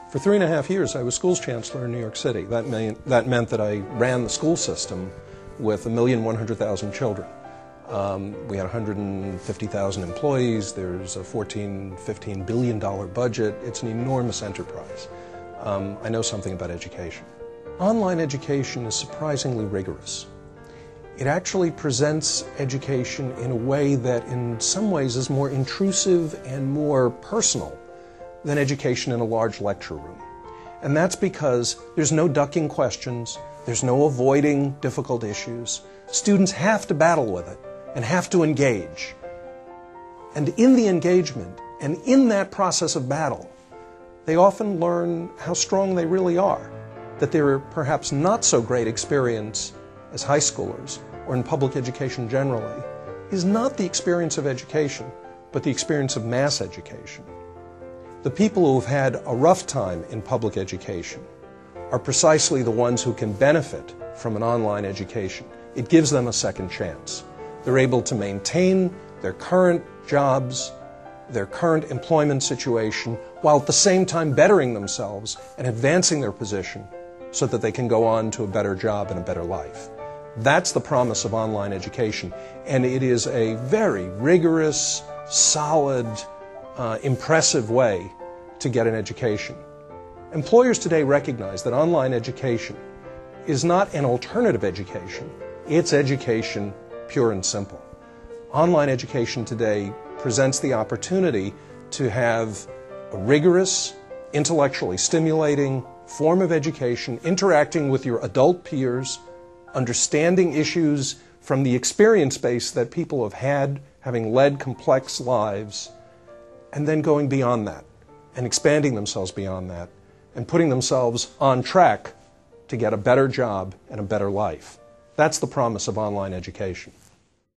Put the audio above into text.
For 3.5 years, I was schools chancellor in New York City. That meant that I ran the school system with 1,100,000 children. We had 150,000 employees. There's a $14–15 billion budget. It's an enormous enterprise. I know something about education. Online education is surprisingly rigorous. It actually presents education in a way that in some ways is more intrusive and more personal than education in a large lecture room. And that's because there's no ducking questions, there's no avoiding difficult issues. Students have to battle with it and have to engage. And in the engagement and in that process of battle, they often learn how strong they really are, that their perhaps not so great experience as high schoolers or in public education generally is not the experience of education, but the experience of mass education. The people who have had a rough time in public education are precisely the ones who can benefit from an online education. It gives them a second chance. They're able to maintain their current jobs, their current employment situation, while at the same time bettering themselves and advancing their position so that they can go on to a better job and a better life. That's the promise of online education, and it is a very rigorous, solid, impressive way to get an education. Employers today recognize that online education is not an alternative education, it's education pure and simple. Online education today presents the opportunity to have a rigorous, intellectually stimulating form of education, interacting with your adult peers, understanding issues from the experience base that people have had, having led complex lives, and then going beyond that and expanding themselves beyond that and putting themselves on track to get a better job and a better life. That's the promise of online education.